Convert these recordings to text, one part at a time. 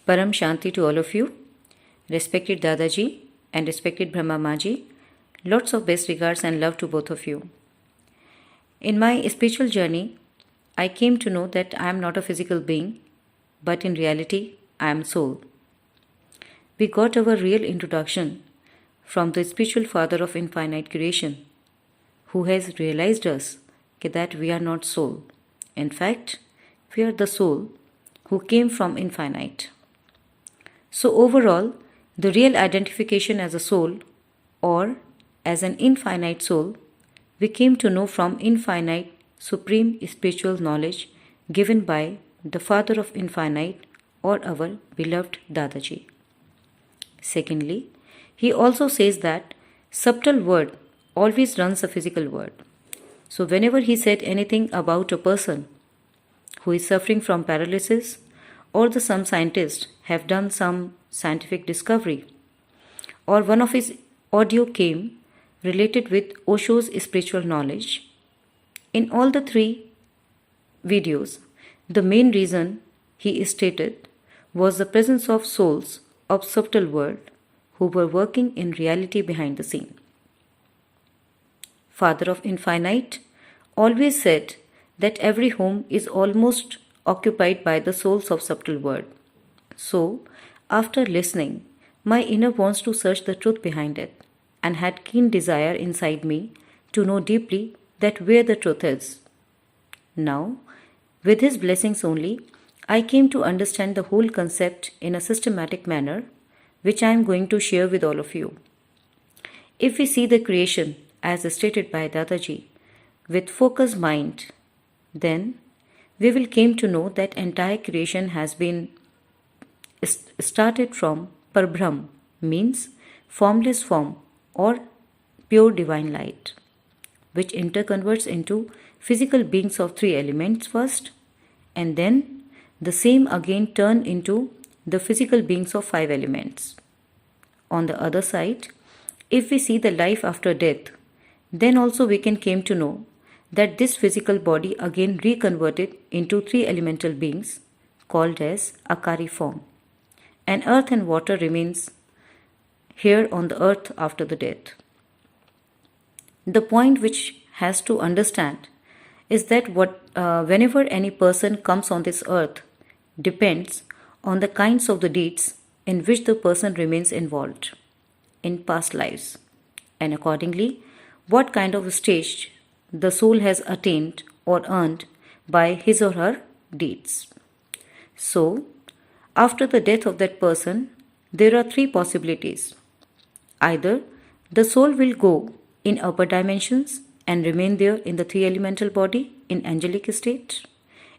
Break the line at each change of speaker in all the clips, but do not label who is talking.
Paramshanti to all of you, respected Dadaji and respected Brahma Maji. Lots of best regards and love to both of you. In my spiritual journey, I came to know that I am not a physical being, but in reality, I am soul. We got our real introduction from the spiritual father of infinite creation, who has realized us that we are not soul. In fact, we are the soul who came from infinite. So overall, the real identification as a soul or as an infinite soul, we came to know from infinite supreme spiritual knowledge given by the Father of Infinite or our beloved Dadaji. Secondly, he also says that subtle word always runs a physical word. So whenever he said anything about a person who is suffering from paralysis, or some scientists have done some scientific discovery, or one of his audio came related with Osho's spiritual knowledge, in all the three videos, the main reason he stated was the presence of souls of subtle world who were working in reality behind the scene. Father of Infinite always said that every home is almost occupied by the souls of subtle world. So, after listening, my inner wants to search the truth behind it and had keen desire inside me to know deeply that where the truth is. Now, with his blessings only, I came to understand the whole concept in a systematic manner, which I am going to share with all of you. If we see the creation as stated by Dadaji with focused mind, then we will came to know that entire creation has been started from Parbrahm, means formless form or pure divine light, which interconverts into physical beings of three elements first, and then the same again turn into the physical beings of five elements. On the other side, if we see the life after death, then also we can came to know that this physical body again reconverted into three elemental beings called as Akari form, and earth and water remains here on the earth after the death. The point which has to understand is that whenever any person comes on this earth depends on the kinds of the deeds in which the person remains involved in past lives, and accordingly what kind of stage the soul has attained or earned by his or her deeds. So, after the death of that person, there are three possibilities. Either the soul will go in upper dimensions and remain there in the three elemental body in angelic state,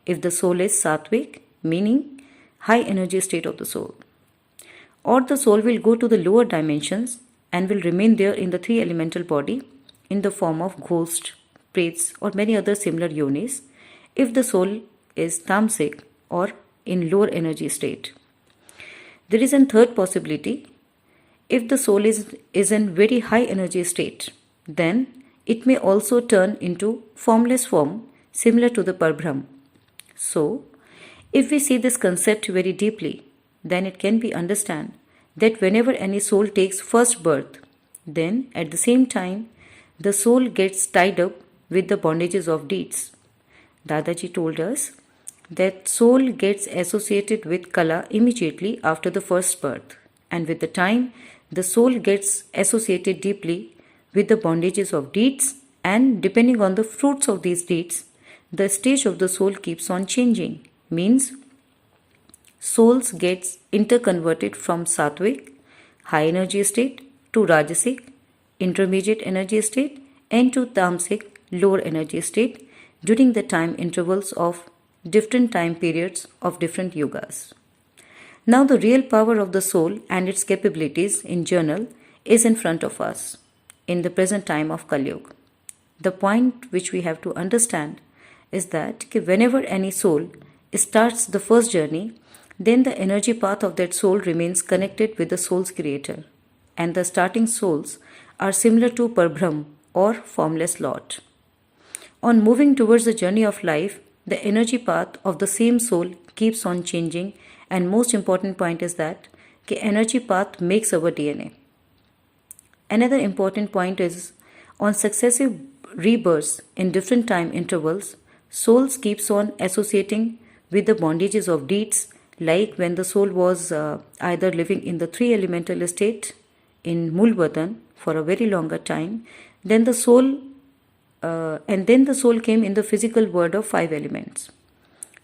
if the soul is sattvic, meaning high energy state of the soul. Or the soul will go to the lower dimensions and will remain there in the three elemental body in the form of ghost, prets or many other similar yonis if the soul is tamasic or in lower energy state. There is a third possibility. If the soul is in very high energy state, then it may also turn into formless form similar to the Parbrahm. So, if we see this concept very deeply, then it can be understood that whenever any soul takes first birth, then at the same time the soul gets tied up with the bondages of deeds. Dadaji told us that soul gets associated with Kala immediately after the first birth, and with the time the soul gets associated deeply with the bondages of deeds, and depending on the fruits of these deeds, the stage of the soul keeps on changing, means souls gets interconverted from sattvic, high energy state, to rajasic, intermediate energy state, and to tamasic, lower energy state during the time intervals of different time periods of different yugas. Now the real power of the soul and its capabilities in general is in front of us in the present time of Kali Yuga. The point which we have to understand is that whenever any soul starts the first journey, then the energy path of that soul remains connected with the soul's creator, and the starting souls are similar to Parbrahm or formless Lord. On moving towards the journey of life, the energy path of the same soul keeps on changing, and most important point is that the energy path makes our DNA. Another important point is on successive rebirths in different time intervals, souls keeps on associating with the bondages of deeds, like when the soul was either living in the three elemental state in Mulvatan for a very longer time, then the soul came in the physical world of five elements.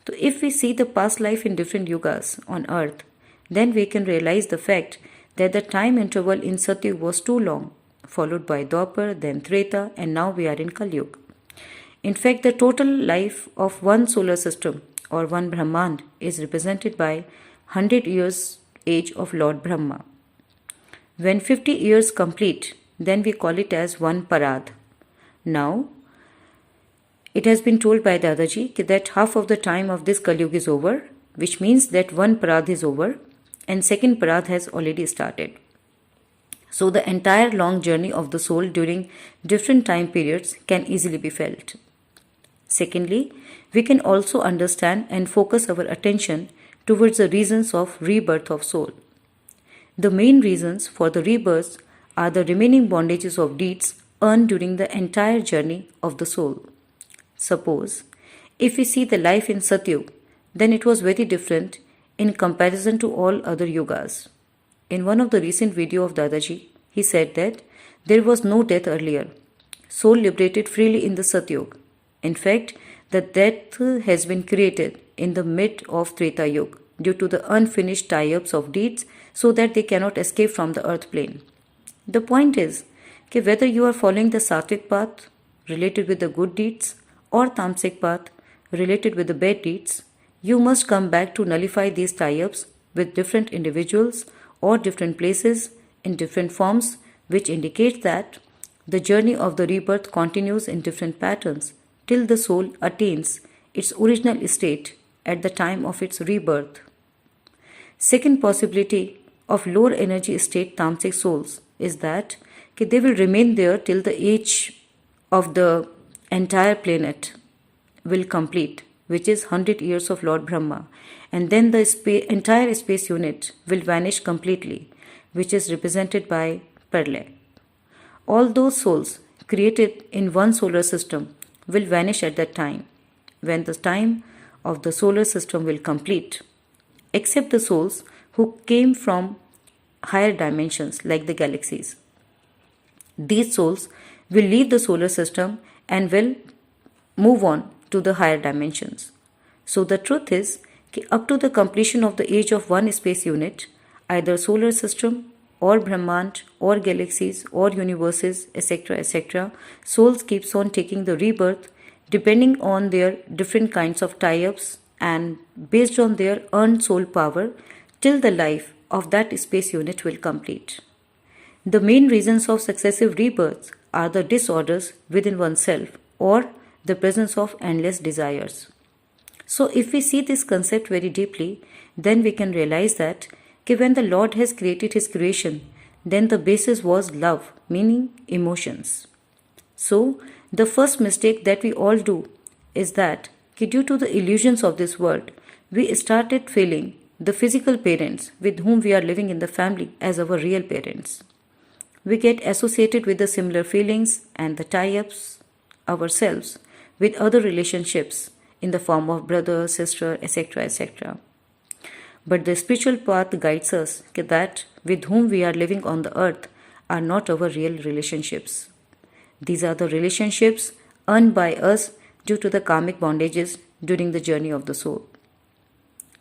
So if we see the past life in different yugas on earth, then we can realize the fact that the time interval in Satyug was too long, followed by Dwapar, then Treta, and now we are in Kali Yuga. In fact, the total life of one solar system or one Brahmand is represented by 100 years age of Lord Brahma. When 50 years complete, then we call it as one Parad. Now, it has been told by Dadaji that half of the time of this Kali Yuga is over, which means that one Parad is over and second Parad has already started. So the entire long journey of the soul during different time periods can easily be felt. Secondly, we can also understand and focus our attention towards the reasons of rebirth of soul. The main reasons for the rebirths are the remaining bondages of deeds earned during the entire journey of the soul. Suppose, if we see the life in Satyug, then it was very different in comparison to all other yugas. In one of the recent video of Dadaji, he said that there was no death earlier. Soul liberated freely in the Satyug. In fact, the death has been created in the mid of Treta Yuga due to the unfinished tie-ups of deeds so that they cannot escape from the earth plane. The point is that whether you are following the Sattvic path related with the good deeds or Tamasic path related with the bad deeds, you must come back to nullify these tie-ups with different individuals or different places in different forms, which indicates that the journey of the rebirth continues in different patterns till the soul attains its original state at the time of its rebirth. Second possibility of lower energy state Tamasic souls is that they will remain there till the age of the entire planet will complete, which is 100 years of Lord Brahma, and then the entire space unit will vanish completely, which is represented by Pralay. All those souls created in one solar system will vanish at that time, when the time of the solar system will complete, except the souls who came from higher dimensions like the galaxies. These souls will leave the solar system and will move on to the higher dimensions. So the truth is, up to the completion of the age of one space unit, either solar system or Brahmand or galaxies or universes, etc., souls keeps on taking the rebirth depending on their different kinds of tie-ups and based on their earned soul power till the life of that space unit will complete. The main reasons of successive rebirths are the disorders within oneself or the presence of endless desires. So if we see this concept very deeply, then we can realize that when the Lord has created His creation, then the basis was love, meaning emotions. So the first mistake that we all do is that due to the illusions of this world, we started feeling the physical parents with whom we are living in the family as our real parents. We get associated with the similar feelings and the tie-ups ourselves with other relationships in the form of brother, sister, etc. But the spiritual path guides us that with whom we are living on the earth are not our real relationships. These are the relationships earned by us due to the karmic bondages during the journey of the soul.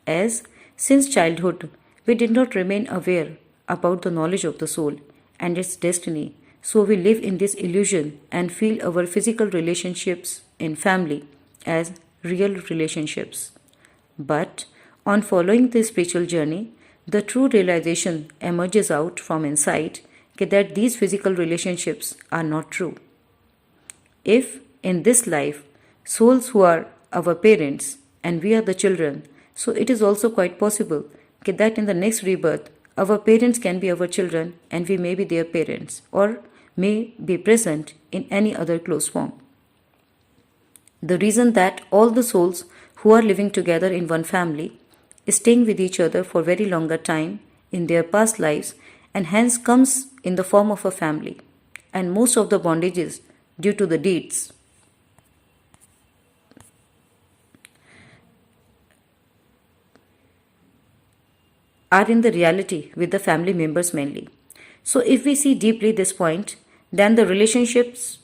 As since childhood we did not remain aware about the knowledge of the soul and its destiny, so we live in this illusion and feel our physical relationships in family as real relationships. But on following this spiritual journey, the true realization emerges out from inside that these physical relationships are not true. If in this life souls who are our parents and we are the children, so it is also quite possible that in the next rebirth our parents can be our children and we may be their parents or may be present in any other close form. The reason that all the souls who are living together in one family is staying with each other for very longer time in their past lives and hence comes in the form of a family. And most of the bondages due to the deeds are in the reality with the family members mainly. So if we see deeply this point, then the relationships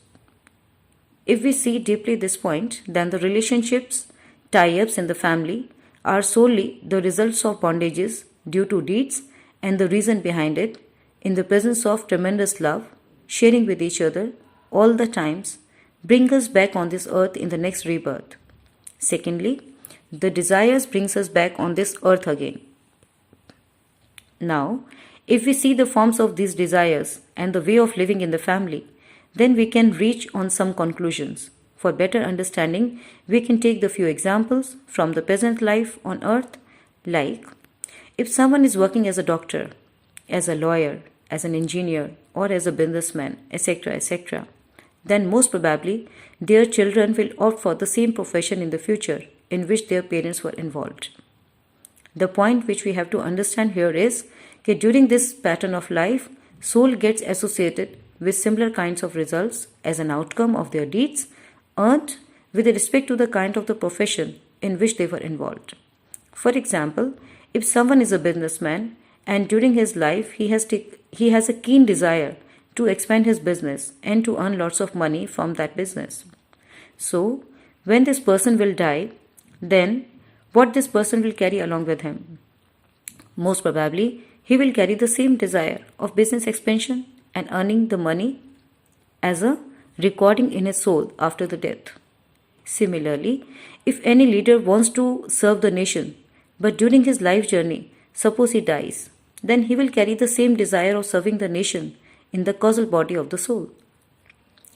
tie-ups in the family are solely the results of bondages due to deeds, and the reason behind it, in the presence of tremendous love, sharing with each other all the times, bring us back on this earth in the next rebirth. Secondly, the desires brings us back on this earth again. Now, if we see the forms of these desires and the way of living in the family, then we can reach on some conclusions. For better understanding, we can take the few examples from the present life on earth, like if someone is working as a doctor, as a lawyer, as an engineer, or as a businessman, etc., etc., then most probably their children will opt for the same profession in the future in which their parents were involved. The point which we have to understand here is that during this pattern of life, soul gets associated with similar kinds of results as an outcome of their deeds earned with respect to the kind of the profession in which they were involved. For example, if someone is a businessman and during his life he has a keen desire to expand his business and to earn lots of money from that business. So, when this person will die, then what this person will carry along with him? Most probably, he will carry the same desire of business expansion and earning the money as a recording in his soul after the death. Similarly, if any leader wants to serve the nation, but during his life journey, suppose he dies, then he will carry the same desire of serving the nation in the causal body of the soul.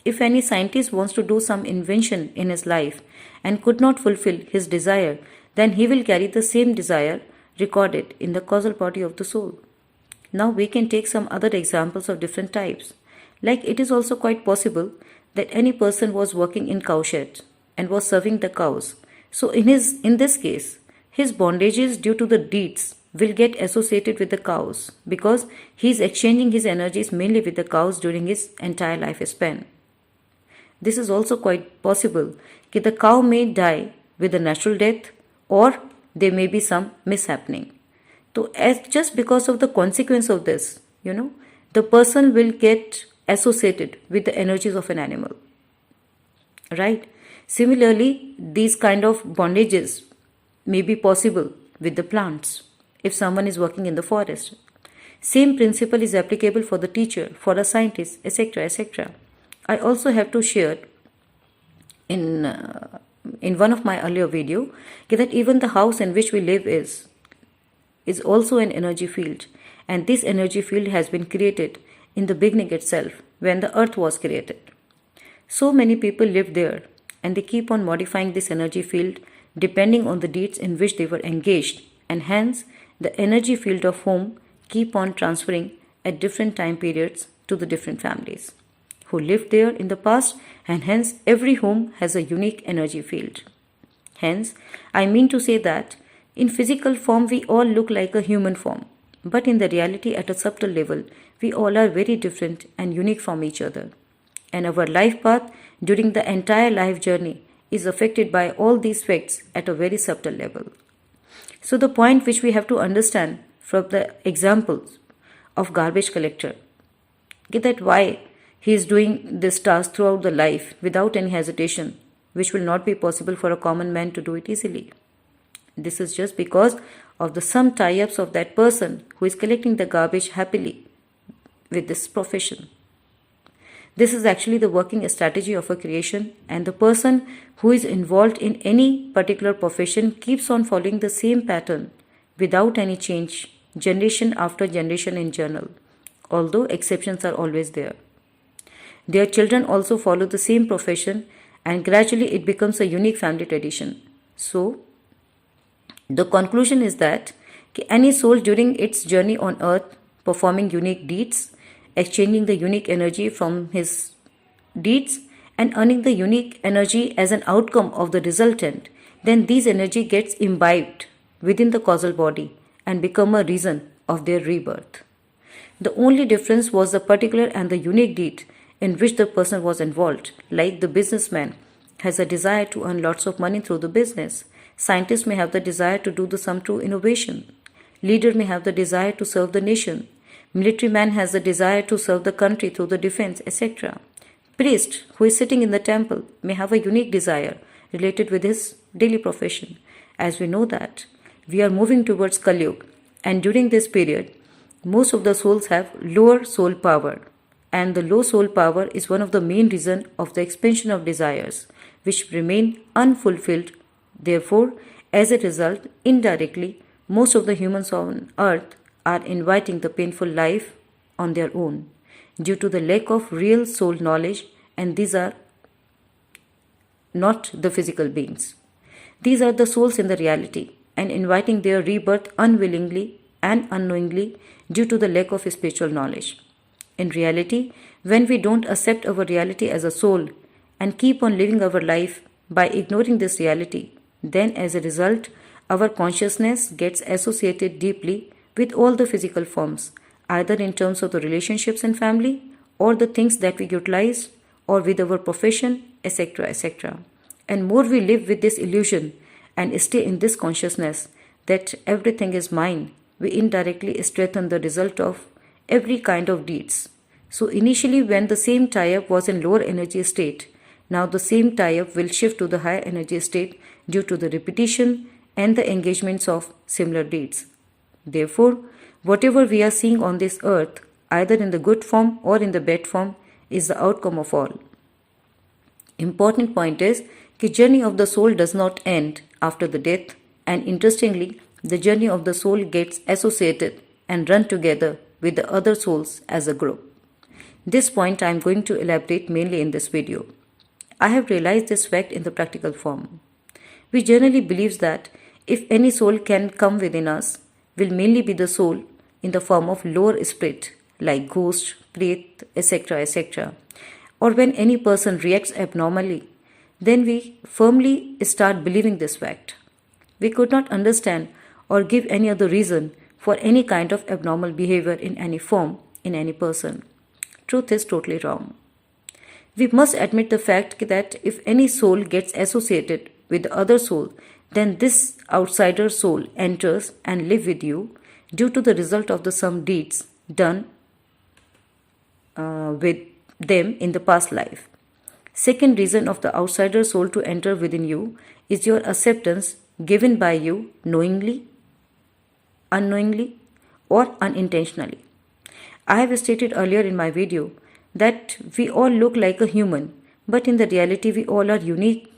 If any scientist wants to do some invention in his life and could not fulfill his desire, then he will carry the same desire recorded in the causal body of the soul. Now we can take some other examples of different types. Like it is also quite possible that any person was working in cow shed and was serving the cows. So in this case, his bondages due to the deeds will get associated with the cows because he is exchanging his energies mainly with the cows during his entire lifespan. This is also quite possible that the cow may die with a natural death or there may be some mishappening. So just because of the consequence of this, the person will get associated with the energies of an animal. Right? Similarly, these kind of bondages may be possible with the plants if someone is working in the forest. Same principle is applicable for the teacher, for a scientist, etc., etc. I also have to share in one of my earlier video that even the house in which we live is also an energy field, and this energy field has been created in the beginning itself when the earth was created. So many people live there and they keep on modifying this energy field depending on the deeds in which they were engaged, and hence the energy field of home keep on transferring at different time periods to the different families who lived there in the past, and hence every home has a unique energy field. Hence, I mean to say that in physical form we all look like a human form, but in the reality at a subtle level we all are very different and unique from each other. And our life path during the entire life journey is affected by all these facts at a very subtle level. So the point which we have to understand from the examples of garbage collector, that why he is doing this task throughout the life without any hesitation, which will not be possible for a common man to do it easily. This is just because of the some tie-ups of that person who is collecting the garbage happily with this profession. This is actually the working strategy of a creation, and the person who is involved in any particular profession keeps on following the same pattern without any change, generation after generation in general, although exceptions are always there. Their children also follow the same profession, and gradually it becomes a unique family tradition. So, the conclusion is that any soul during its journey on earth performing unique deeds, exchanging the unique energy from his deeds and earning the unique energy as an outcome of the resultant, then these energy gets imbibed within the causal body and become a reason of their rebirth. The only difference was the particular and the unique deed in which the person was involved. Like the businessman has a desire to earn lots of money through the business. Scientists may have the desire to do some true innovation. Leader may have the desire to serve the nation. Military man has the desire to serve the country through the defense, etc. Priest who is sitting in the temple may have a unique desire related with his daily profession. As we know that we are moving towards Kali Yuga, and during this period most of the souls have lower soul power, and the low soul power is one of the main reasons of the expansion of desires which remain unfulfilled. Therefore, as a result, indirectly, most of the humans on earth are inviting the painful life on their own due to the lack of real soul knowledge, and these are not the physical beings. These are the souls in the reality and inviting their rebirth unwillingly and unknowingly due to the lack of spiritual knowledge. In reality, when we don't accept our reality as a soul and keep on living our life by ignoring this reality, then as a result, our consciousness gets associated deeply with all the physical forms, either in terms of the relationships and family, or the things that we utilize, or with our profession, etc., etc. And more we live with this illusion and stay in this consciousness that everything is mine, we indirectly strengthen the result of every kind of deeds. So initially when the same tie-up was in lower energy state, now the same tie-up will shift to the higher energy state due to the repetition and the engagements of similar deeds. Therefore, whatever we are seeing on this earth, either in the good form or in the bad form, is the outcome of all. Important point is the journey of the soul does not end after the death, and interestingly, the journey of the soul gets associated and run together with the other souls as a group. This point I am going to elaborate mainly in this video. I have realized this fact in the practical form. We generally believe that if any soul can come within us, will mainly be the soul in the form of lower spirit like ghost, pret, etc., etc. Or when any person reacts abnormally, then we firmly start believing this fact. We could not understand or give any other reason for any kind of abnormal behavior in any form in any person. Truth is totally wrong. We must admit the fact that if any soul gets associated with the other soul, then this outsider soul enters and lives with you due to the result of the some deeds done with them in the past life. Second reason of the outsider soul to enter within you is your acceptance given by you knowingly, unknowingly, or unintentionally. I have stated earlier in my video that we all look like a human, but in the reality we all are unique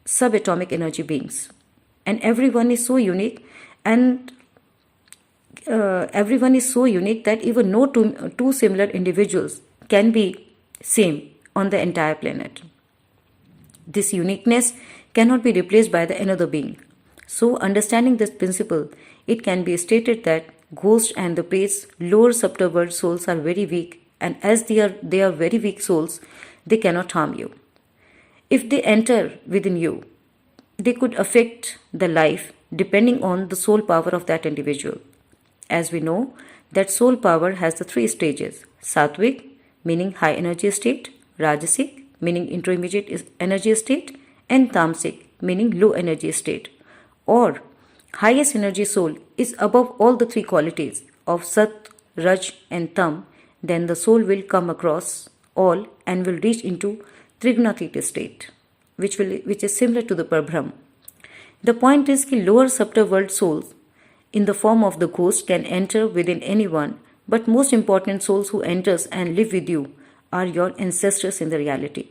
subatomic energy beings, and everyone is so unique, and everyone is so unique that even no two similar individuals can be same on the entire planet. This uniqueness cannot be replaced by the another being. So understanding this principle, it can be stated that ghosts and the priests, lower subtle world souls are very weak, and as they are very weak souls, they cannot harm you. If they enter within you, they could affect the life depending on the soul power of that individual. As we know, that soul power has the three stages: sattvic, meaning high energy state; rajasic, meaning intermediate energy state; and tamasic, meaning low energy state. Or highest energy soul is above all the three qualities of sat, raj, and tam. Then the soul will come across all and will reach into trigonatheta state, which is similar to the Parbrahm. The point is that lower subtle world souls in the form of the ghost can enter within anyone, but most important souls who enters and live with you are your ancestors in the reality.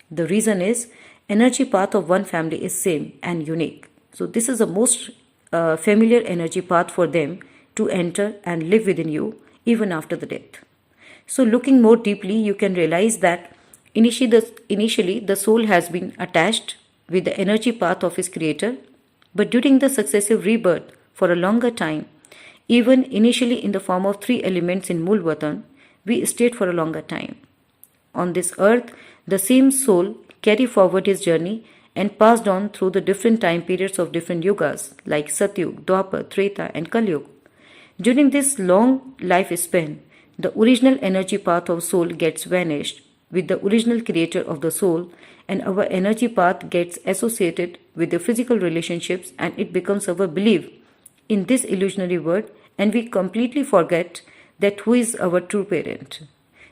The reason is energy path of one family is same and unique. So this is the most familiar energy path for them to enter and live within you even after the death. So looking more deeply, you can realize that initially the soul has been attached with the energy path of his creator, but during the successive rebirth for a longer time, even initially in the form of three elements in Mool Vatan, we stayed for a longer time. On this earth, the same soul carry forward his journey and passed on through the different time periods of different yugas like Satyug, Dwapar, Treta and Kalyug. During this long lifespan, the original energy path of soul gets vanished with the original creator of the soul, and our energy path gets associated with the physical relationships, and it becomes our belief in this illusionary world, and we completely forget that who is our true parent.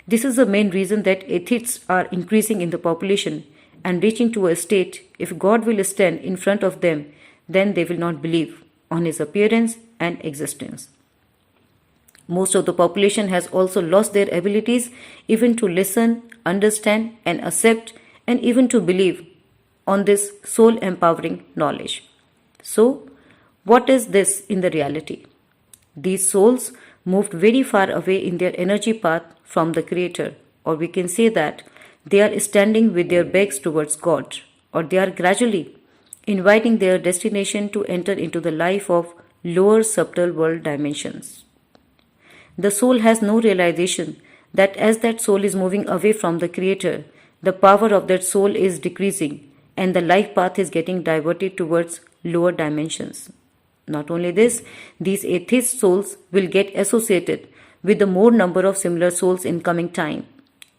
This is the main reason that atheists are increasing in the population and reaching to a state if God will stand in front of them, then they will not believe on his appearance and existence. Most of the population has also lost their abilities even to listen, understand and accept and even to believe on this soul empowering knowledge. So, what is this in the reality? These souls moved very far away in their energy path from the Creator, or we can say that they are standing with their backs towards God, or they are gradually inviting their destination to enter into the life of lower subtle world dimensions. The soul has no realization that as that soul is moving away from the Creator, the power of that soul is decreasing and the life path is getting diverted towards lower dimensions. Not only this, these atheist souls will get associated with the more number of similar souls in coming time,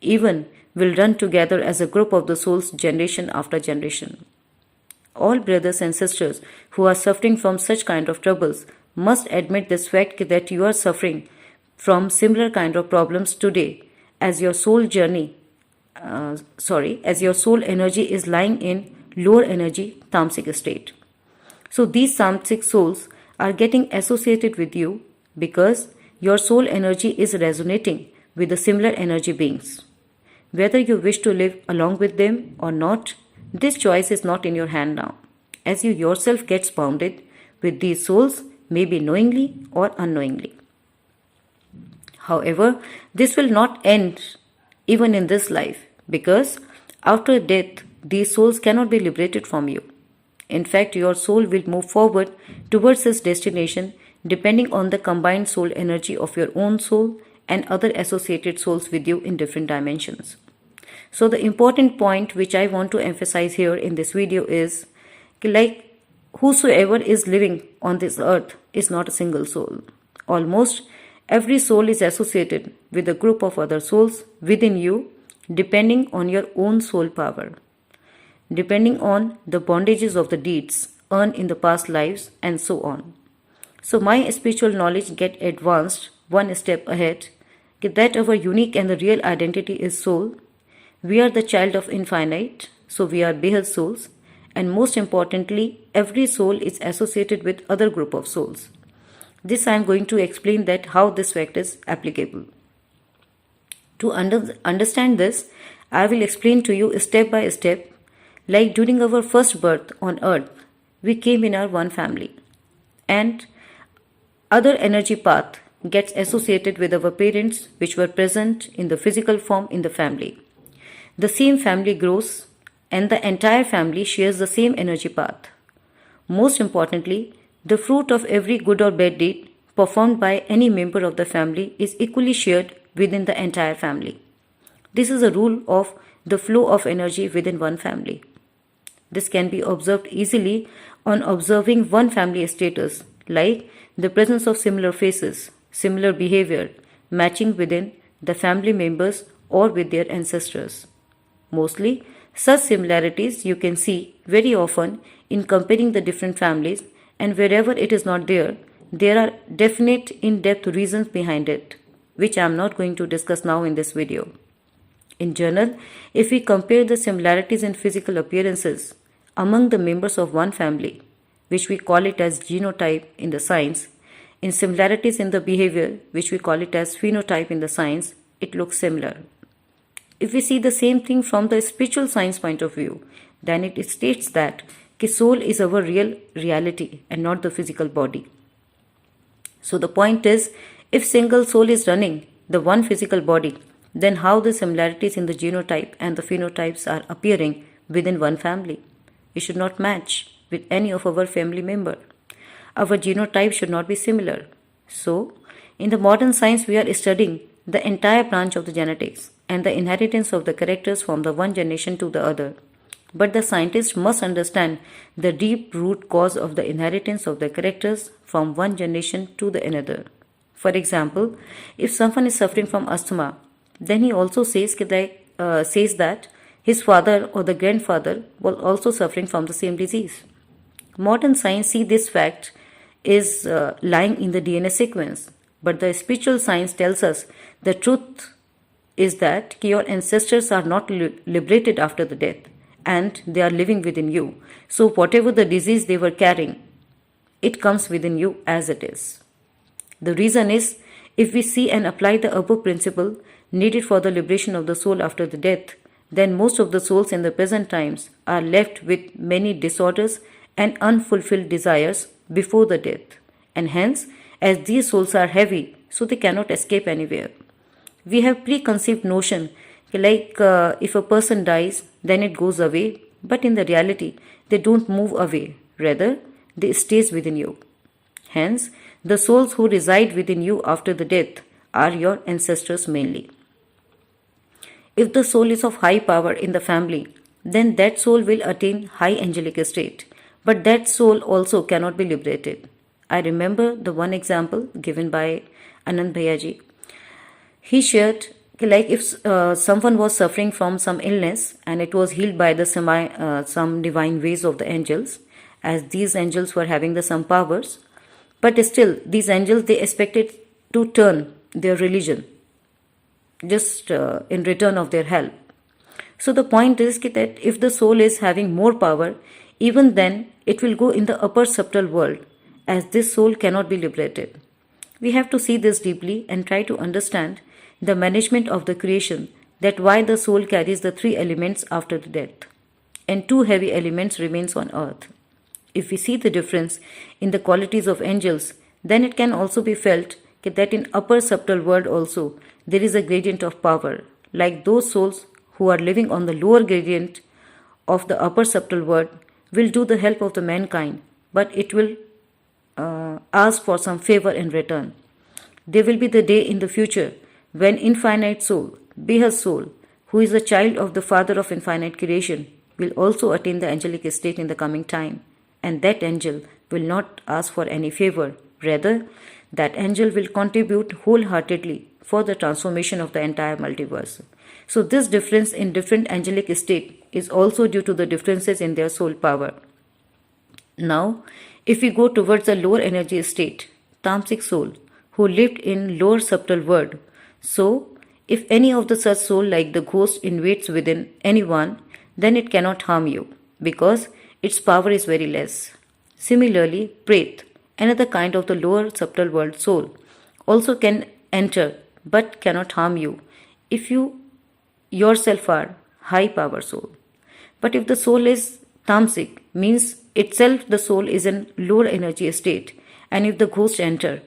even will run together as a group of the souls generation after generation. All brothers and sisters who are suffering from such kind of troubles must admit this fact that you are suffering from similar kind of problems today as your soul energy is lying in lower energy tamasic state. So these tamasic souls are getting associated with you because your soul energy is resonating with the similar energy beings. Whether you wish to live along with them or not, this choice is not in your hand now, as you yourself gets bounded with these souls, maybe knowingly or unknowingly. However, this will not end even in this life, because after death, these souls cannot be liberated from you. In fact, your soul will move forward towards this destination depending on the combined soul energy of your own soul and other associated souls with you in different dimensions. So the important point which I want to emphasize here in this video is like whosoever is living on this earth is not a single soul. Almost every soul is associated with a group of other souls within you depending on your own soul power, depending on the bondages of the deeds earned in the past lives and so on. So my spiritual knowledge get advanced one step ahead that our unique and the real identity is soul. We are the child of infinite, so we are Behad souls, and most importantly, every soul is associated with other group of souls. This I am going to explain that how this fact is applicable. To understand this, I will explain to you step by step. Like during our first birth on earth, we came in our one family, and other energy path gets associated with our parents which were present in the physical form in the family. The same family grows and the entire family shares the same energy path. Most importantly, the fruit of every good or bad deed performed by any member of the family is equally shared within the entire family. This is a rule of the flow of energy within one family. This can be observed easily on observing one family status, like the presence of similar faces, similar behavior, matching within the family members or with their ancestors. Mostly, such similarities you can see very often in comparing the different families, and wherever it is not there, there are definite in-depth reasons behind it, which I am not going to discuss now in this video. In general, if we compare the similarities in physical appearances among the members of one family, which we call it as genotype in the science, in similarities in the behavior, which we call it as phenotype in the science, it looks similar. If we see the same thing from the spiritual science point of view, then it states that soul is our real reality and not the physical body. So the point is, if single soul is running the one physical body, then how the similarities in the genotype and the phenotypes are appearing within one family? It should not match with any of our family member. Our genotype should not be similar. So, in the modern science, we are studying the entire branch of the genetics, and the inheritance of the characters from the one generation to the other. But the scientist must understand the deep root cause of the inheritance of the characters from one generation to the another. For example, if someone is suffering from asthma, then he also says that his father or the grandfather was also suffering from the same disease. Modern science see this fact is lying in the DNA sequence, but the spiritual science tells us the truth is that your ancestors are not liberated after the death, and they are living within you. So whatever the disease they were carrying, it comes within you as it is. The reason is, if we see and apply the above principle needed for the liberation of the soul after the death, then most of the souls in the present times are left with many disorders and unfulfilled desires before the death. And hence, as these souls are heavy, so they cannot escape anywhere. We have preconceived notion if a person dies, then it goes away, but in the reality, they don't move away. Rather, they stays within you. Hence, the souls who reside within you after the death are your ancestors mainly. If the soul is of high power in the family, then that soul will attain high angelic state, but that soul also cannot be liberated. I remember the one example given by Anant Bhayaji. He shared if someone was suffering from some illness and it was healed by the some divine ways of the angels, as these angels were having the some powers, but still these angels, they expected to turn their religion just in return of their help. So the point is that if the soul is having more power, even then it will go in the upper subtle world, as this soul cannot be liberated. We have to see this deeply and try to understand the management of the creation, that why the soul carries the three elements after the death, and two heavy elements remains on earth. If we see the difference in the qualities of angels, then it can also be felt that in upper subtle world also there is a gradient of power, like those souls who are living on the lower gradient of the upper subtle world will do the help of the mankind, but it will ask for some favor in return. There will be the day in the future when infinite soul, Behad soul, who is a child of the Father of infinite creation, will also attain the angelic state in the coming time, and that angel will not ask for any favor. Rather, that angel will contribute wholeheartedly for the transformation of the entire multiverse. So this difference in different angelic state is also due to the differences in their soul power. Now, if we go towards the lower energy state, tamasic soul, who lived in lower subtle world, so if any of the such soul like the ghost invades within anyone, then it cannot harm you, because its power is very less. Similarly, Pret, another kind of the lower subtle world soul, also can enter but cannot harm you if you yourself are high power soul. But if the soul is tamasic, means itself the soul is in lower energy state, and if the ghost enter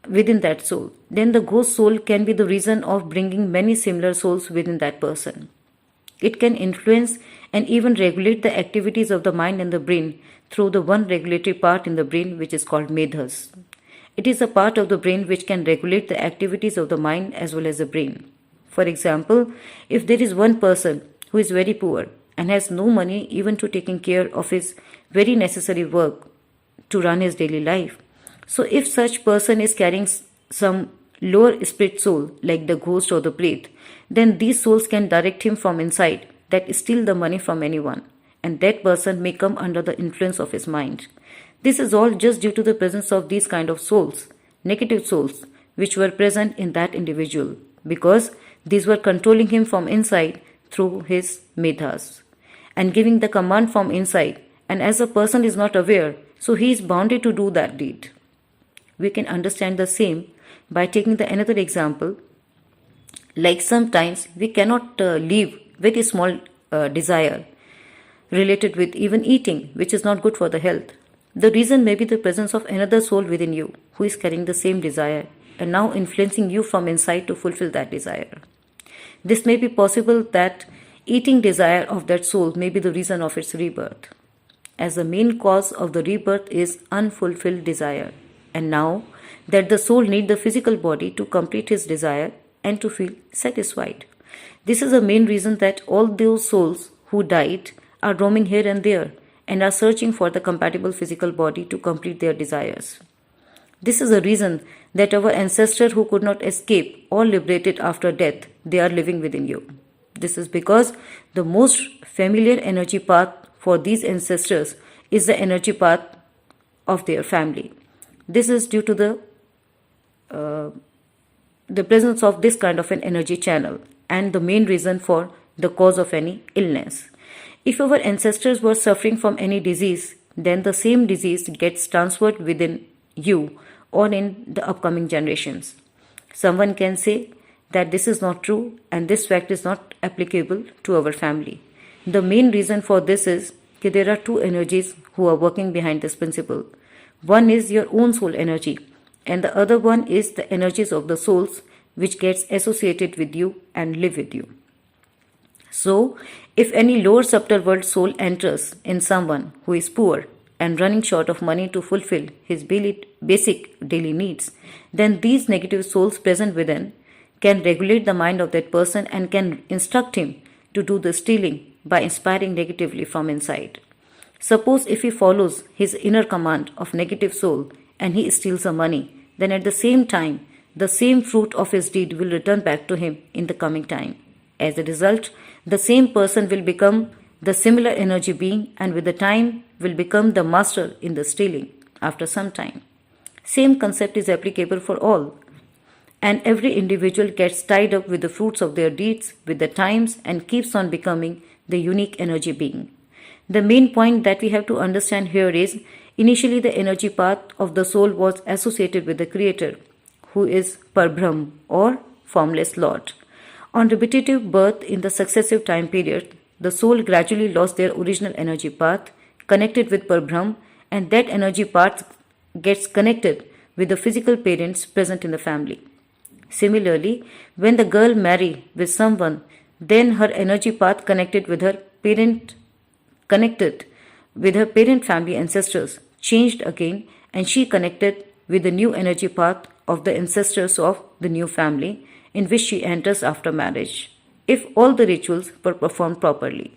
within that soul, then the ghost soul can be the reason of bringing many similar souls within that person. It can influence and even regulate the activities of the mind and the brain through the one regulatory part in the brain which is called medhas. It is a part of the brain which can regulate the activities of the mind as well as the brain. For example, if there is one person who is very poor and has no money even to taking care of his very necessary work to run his daily life, so if such person is carrying some lower spirit soul like the ghost or the Pret, then these souls can direct him from inside that steal the money from anyone, and that person may come under the influence of his mind. This is all just due to the presence of these kind of souls, negative souls, which were present in that individual, because these were controlling him from inside through his medhas and giving the command from inside, and as a person is not aware, so he is bounded to do that deed. We can understand the same by taking the another example, like sometimes we cannot leave very small desire related with even eating, which is not good for the health. The reason may be the presence of another soul within you who is carrying the same desire and now influencing you from inside to fulfill that desire. This may be possible that eating desire of that soul may be the reason of its rebirth, as the main cause of the rebirth is unfulfilled desire. And now that the soul needs the physical body to complete his desire and to feel satisfied. This is the main reason that all those souls who died are roaming here and there and are searching for the compatible physical body to complete their desires. This is the reason that our ancestors who could not escape or liberated after death, they are living within you. This is because the most familiar energy path for these ancestors is the energy path of their family. This is due to the presence of this kind of an energy channel and the main reason for the cause of any illness. If our ancestors were suffering from any disease, then the same disease gets transferred within you or in the upcoming generations. Someone can say that this is not true and this fact is not applicable to our family. The main reason for this is that there are two energies who are working behind this principle. One is your own soul energy and the other one is the energies of the souls which gets associated with you and live with you. So, if any lower subtle world soul enters in someone who is poor and running short of money to fulfill his basic daily needs, then these negative souls present within can regulate the mind of that person and can instruct him to do the stealing by inspiring negatively from inside. Suppose if he follows his inner command of negative soul and he steals the money, then at the same time, the same fruit of his deed will return back to him in the coming time. As a result, the same person will become the similar energy being and with the time will become the master in the stealing after some time. Same concept is applicable for all. And every individual gets tied up with the fruits of their deeds with the times and keeps on becoming the unique energy being. The main point that we have to understand here is initially the energy path of the soul was associated with the Creator, who is Parbrahm or formless Lord. On repetitive birth in the successive time period, the soul gradually lost their original energy path, connected with Parbrahm, and that energy path gets connected with the physical parents present in the family. Similarly, when the girl marries with someone, then her energy path connected with her parent family ancestors changed again and she connected with the new energy path of the ancestors of the new family in which she enters after marriage, if all the rituals were performed properly.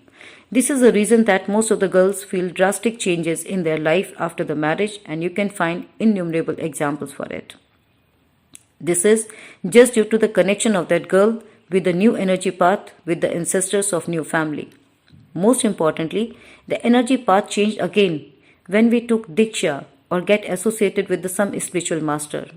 This is the reason that most of the girls feel drastic changes in their life after the marriage, and you can find innumerable examples for it. This is just due to the connection of that girl with the new energy path with the ancestors of new family. Most importantly, the energy path changed again when we took Diksha or get associated with some spiritual master.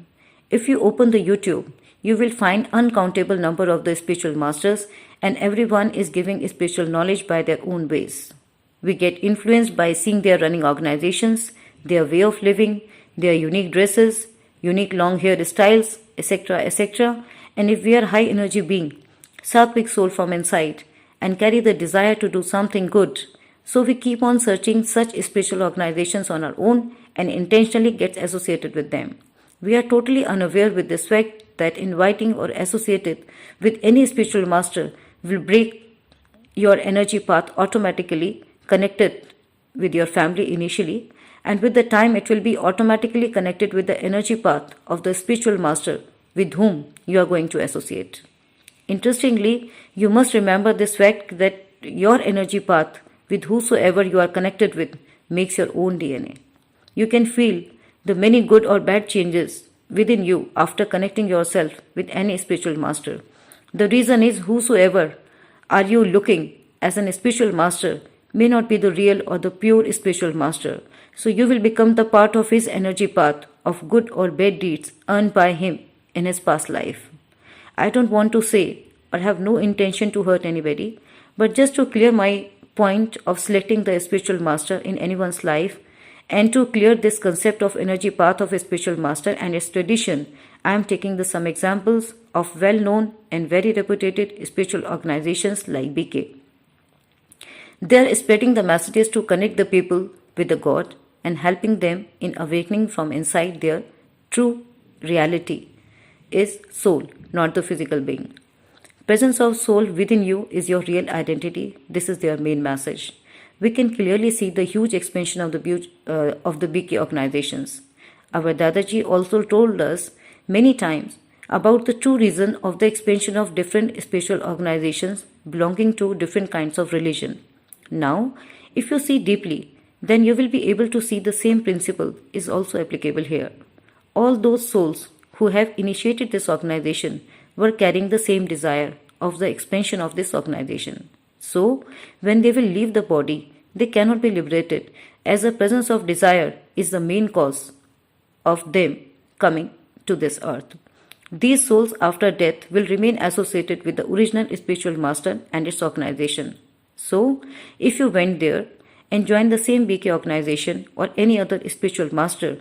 If you open the YouTube, you will find uncountable number of the spiritual masters and everyone is giving spiritual knowledge by their own ways. We get influenced by seeing their running organizations, their way of living, their unique dresses, unique long hair styles, etc., etc. And if we are high energy being, sattvic soul from inside, and carry the desire to do something good, so we keep on searching such spiritual organizations on our own and intentionally get associated with them. We are totally unaware with this fact that inviting or associated with any spiritual master will break your energy path automatically connected with your family initially, and with the time it will be automatically connected with the energy path of the spiritual master with whom you are going to associate. Interestingly, you must remember this fact that your energy path with whosoever you are connected with makes your own DNA. You can feel the many good or bad changes within you after connecting yourself with any spiritual master. The reason is whosoever are you looking as an spiritual master may not be the real or the pure spiritual master. So you will become the part of his energy path of good or bad deeds earned by him in his past life. I don't want to say or have no intention to hurt anybody, but just to clear my point of selecting the spiritual master in anyone's life and to clear this concept of energy path of a spiritual master and its tradition, I am taking some examples of well-known and very reputed spiritual organizations like BK. They are spreading the messages to connect the people with the God and helping them in awakening from inside their true reality is soul, not the physical being. Presence of soul within you is your real identity. This is their main message. We can clearly see the huge expansion of the BK organizations. Our Dadaji also told us many times about the true reason of the expansion of different spiritual organizations belonging to different kinds of religion. Now, if you see deeply, then you will be able to see the same principle is also applicable here. All those souls who have initiated this organization were carrying the same desire of the expansion of this organization. So, when they will leave the body, they cannot be liberated, as the presence of desire is the main cause of them coming to this earth. These souls after death will remain associated with the original spiritual master and its organization. So, if you went there and joined the same BK organization or any other spiritual master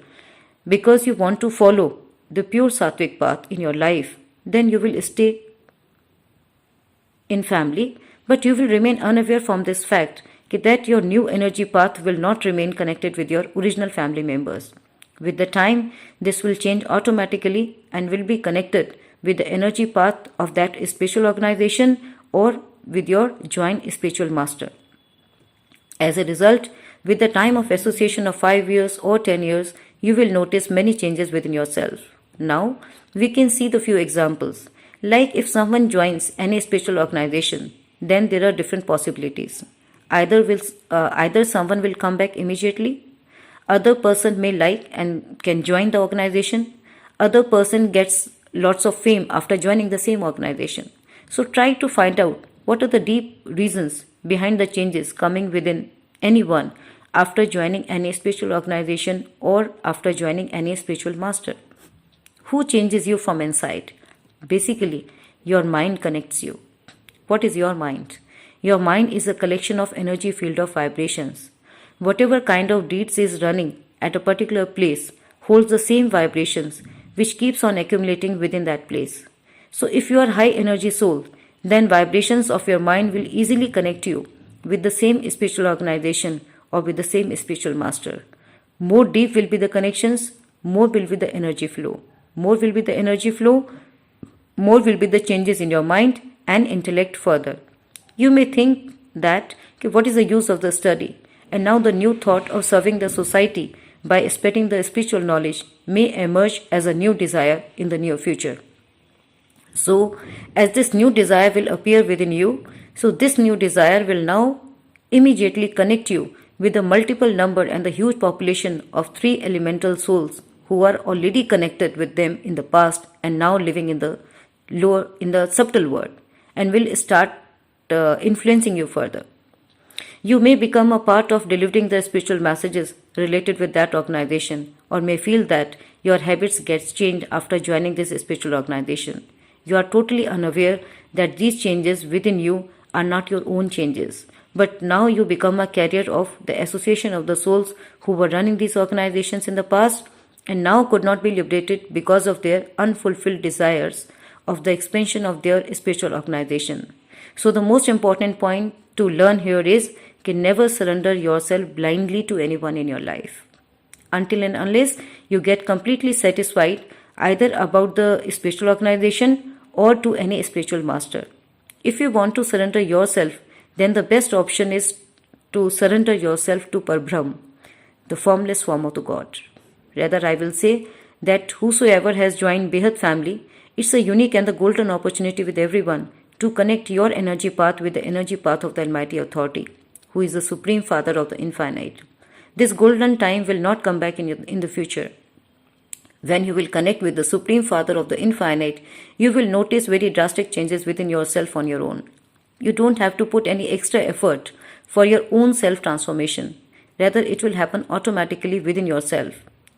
because you want to follow the pure sattvic path in your life, then you will stay in family, but you will remain unaware from this fact that your new energy path will not remain connected with your original family members. With the time, this will change automatically and will be connected with the energy path of that spiritual organization or with your joint spiritual master. As a result, with the time of association of 5 years or 10 years, you will notice many changes within yourself. Now, we can see the few examples. Like if someone joins any spiritual organization, then there are different possibilities. Either someone will come back immediately, other person may like and can join the organization, other person gets lots of fame after joining the same organization. So try to find out what are the deep reasons behind the changes coming within anyone after joining any spiritual organization or after joining any spiritual master. Who changes you from inside? Basically, your mind connects you. What is your mind? Your mind is a collection of energy field of vibrations. Whatever kind of deeds is running at a particular place holds the same vibrations which keeps on accumulating within that place. So if you are high energy soul, then vibrations of your mind will easily connect you with the same spiritual organization or with the same spiritual master. More deep will be the connections, more will be the energy flow. More will be the energy flow, more will be the changes in your mind and intellect further. You may think that, okay, what is the use of the study? And now the new thought of serving the society by spreading the spiritual knowledge may emerge as a new desire in the near future. So, as this new desire will appear within you, so this new desire will now immediately connect you with the multiple number and the huge population of 3 elemental souls who are already connected with them in the past and now living in the subtle world, and will start influencing you further. You may become a part of delivering the spiritual messages related with that organization, or may feel that your habits get changed after joining this spiritual organization. You are totally unaware that these changes within you are not your own changes, but now you become a carrier of the association of the souls who were running these organizations in the past and now could not be liberated because of their unfulfilled desires of the expansion of their spiritual organization. So the most important point to learn here is can never surrender yourself blindly to anyone in your life. Until and unless you get completely satisfied either about the spiritual organization or to any spiritual master. If you want to surrender yourself, then the best option is to surrender yourself to Parbrahm, the formless form of the God. Rather, I will say that whosoever has joined Behad family, it's a unique and the golden opportunity with everyone to connect your energy path with the energy path of the Almighty Authority, who is the Supreme Father of the Infinite. This golden time will not come back in the future. When you will connect with the Supreme Father of the Infinite, you will notice very drastic changes within yourself on your own. You don't have to put any extra effort for your own self-transformation. Rather, it will happen automatically within yourself,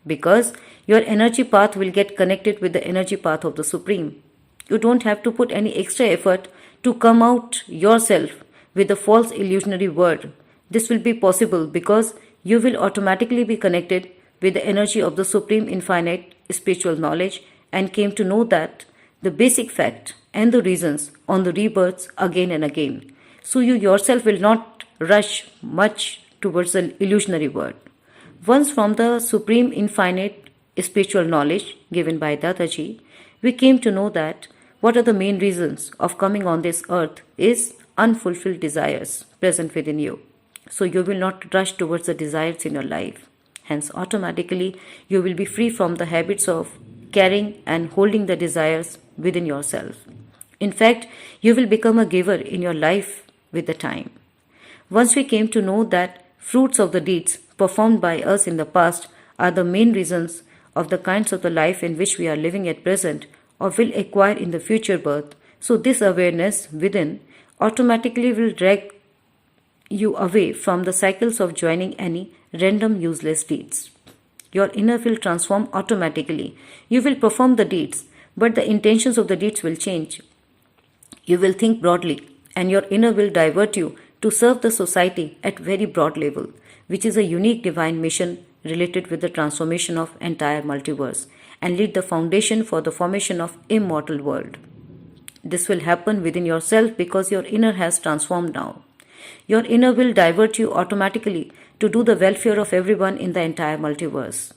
because your energy path will get connected with the energy path of the Supreme. You don't have to put any extra effort to come out yourself with a false illusionary word. This will be possible because you will automatically be connected with the energy of the Supreme Infinite spiritual knowledge and came to know that the basic fact and the reasons on the rebirths again and again. So you yourself will not rush much towards the illusionary word. Once from the Supreme Infinite spiritual knowledge given by Dadaji, we came to know that what are the main reasons of coming on this earth is unfulfilled desires present within you. So you will not rush towards the desires in your life. Hence, automatically, you will be free from the habits of carrying and holding the desires within yourself. In fact, you will become a giver in your life with the time. Once we came to know that fruits of the deeds performed by us in the past are the main reasons of the kinds of the life in which we are living at present or will acquire in the future birth, so this awareness within automatically will drag you away from the cycles of joining any random useless deeds. Your inner will transform automatically. You will perform the deeds, but the intentions of the deeds will change. You will think broadly, and your inner will divert you to serve the society at very broad level, which is a unique divine mission related with the transformation of entire multiverse and lead the foundation for the formation of immortal world. This will happen within yourself because your inner has transformed now. Your inner will divert you automatically to do the welfare of everyone in the entire multiverse.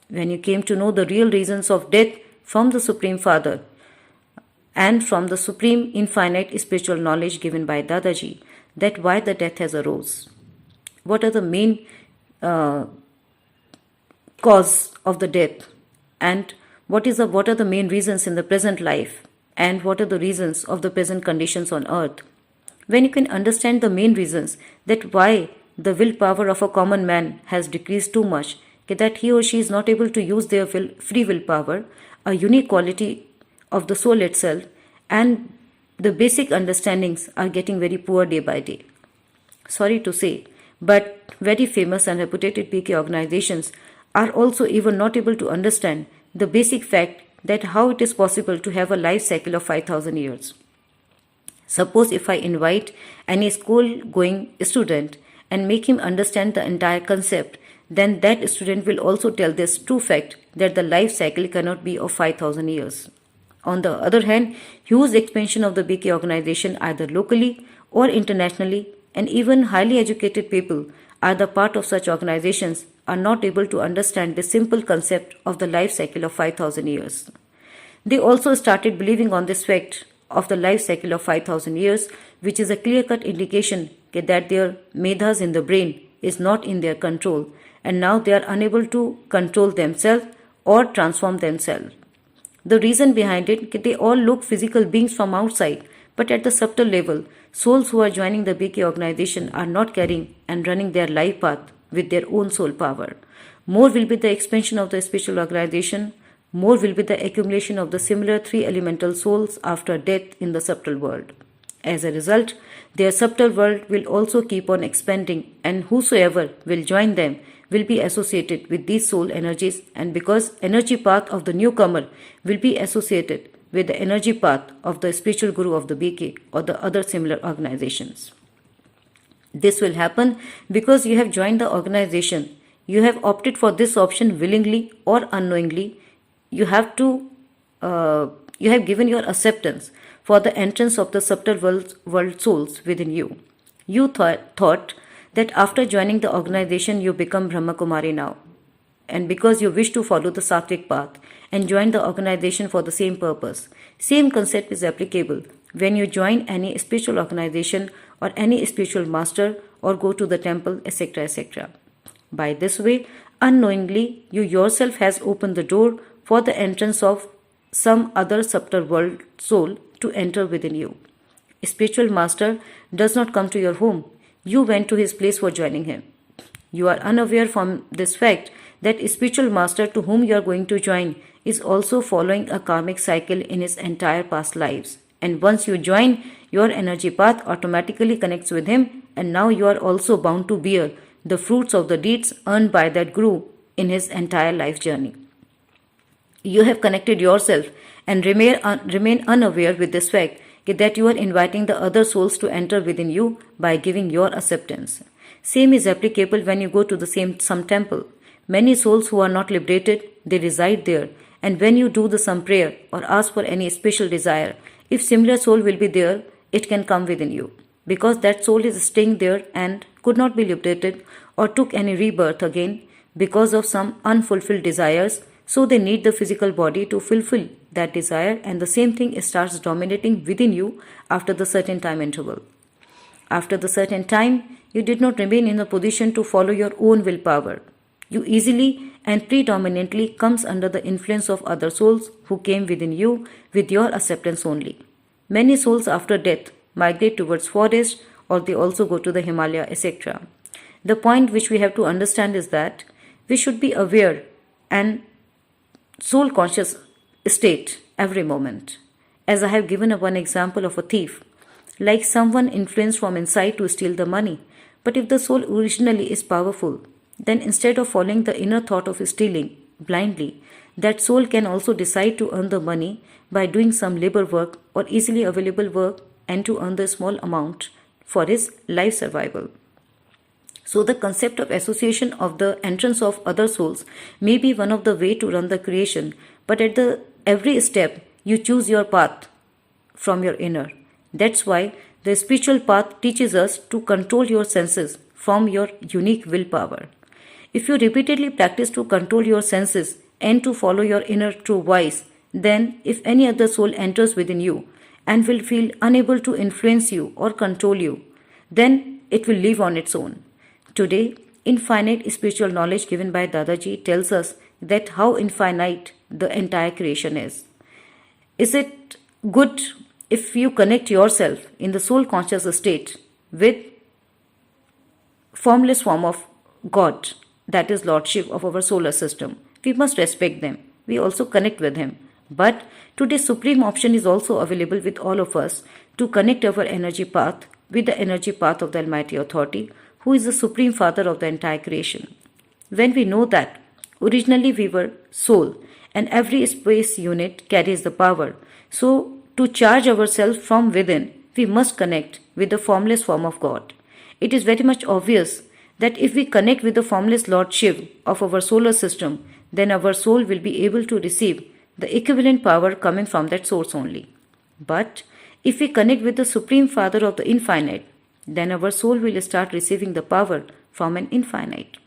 When you came to know the real reasons of death from the Supreme Father and from the supreme infinite spiritual knowledge given by Dadaji, that why the death has arose. What are the main cause of the death, and what are the main reasons in the present life, and what are the reasons of the present conditions on earth. When you can understand the main reasons that why the willpower of a common man has decreased too much, that he or she is not able to use their free willpower, a unique quality of the soul itself, and the basic understandings are getting very poor day by day. Sorry to say, but very famous and reputed PK organizations are also even not able to understand the basic fact that how it is possible to have a life cycle of 5,000 years. Suppose if I invite any school-going student and make him understand the entire concept, then that student will also tell this true fact that the life cycle cannot be of 5,000 years. On the other hand, huge expansion of the BK organization either locally or internationally, and even highly educated people are the part of such organizations, are not able to understand the simple concept of the life cycle of 5,000 years. They also started believing on this fact of the life cycle of 5,000 years, which is a clear-cut indication that their medhas in the brain is not in their control, and now they are unable to control themselves or transform themselves. The reason behind it, they all look physical beings from outside, but at the subtle level, souls who are joining the BK organization are not carrying and running their life path with their own soul power. More will be the expansion of the spiritual organization, more will be the accumulation of the similar three elemental souls after death in the subtle world. As a result, their subtle world will also keep on expanding, and whosoever will join them will be associated with these soul energies, and because energy path of the newcomer will be associated with the energy path of the spiritual guru of the BK or the other similar organizations. This will happen because you have joined the organization. You have opted for this option willingly or unknowingly. You have given your acceptance for the entrance of the subtle world souls within you. You thought that after joining the organization you become Brahma Kumari now. And because you wish to follow the Sattvic path and join the organization for the same purpose. Same concept is applicable when you join any spiritual organization or any spiritual master or go to the temple, etc., etc. By this way, unknowingly, you yourself has opened the door for the entrance of some other subtle world soul to enter within you. A spiritual master does not come to your home. You went to his place for joining him. You are unaware from this fact that a spiritual master to whom you are going to join is also following a karmic cycle in his entire past lives. And once you join, your energy path automatically connects with him, and now you are also bound to bear the fruits of the deeds earned by that guru in his entire life journey. You have connected yourself and remain unaware with this fact that you are inviting the other souls to enter within you by giving your acceptance. Same is applicable when you go to some temple. Many souls who are not liberated, they reside there, and when you do some prayer or ask for any special desire, if similar soul will be there, it can come within you. Because that soul is staying there and could not be liberated or took any rebirth again because of some unfulfilled desires, so they need the physical body to fulfill that desire, and the same thing starts dominating within you after the certain time interval. After the certain time, you did not remain in a position to follow your own willpower. You easily and predominantly comes under the influence of other souls who came within you with your acceptance only. Many souls after death migrate towards forest or they also go to the Himalaya, etc. The point which we have to understand is that we should be aware and soul conscious state every moment. As I have given one example of a thief, like someone influenced from inside to steal the money. But if the soul originally is powerful, then instead of following the inner thought of stealing blindly, that soul can also decide to earn the money by doing some labor work or easily available work and to earn the small amount for his life survival. So the concept of association of the entrance of other souls may be one of the way to run the creation, but at the every step you choose your path from your inner. That's why the spiritual path teaches us to control your senses from your unique willpower. If you repeatedly practice to control your senses and to follow your inner true voice, then if any other soul enters within you and will feel unable to influence you or control you, then it will live on its own. Today, infinite spiritual knowledge given by Dadaji tells us that how infinite the entire creation is. Is it good if you connect yourself in the soul conscious state with formless form of God, that is Lordship of our solar system? We must respect them. We also connect with Him. But today's supreme option is also available with all of us to connect our energy path with the energy path of the Almighty Authority, who is the Supreme Father of the entire creation. When we know that originally we were soul and every space unit carries the power, so to charge ourselves from within, we must connect with the formless form of God. It is very much obvious that if we connect with the formless Lordship of our solar system, then our soul will be able to receive the equivalent power coming from that source only. But if we connect with the Supreme Father of the infinite, then our soul will start receiving the power from an infinite.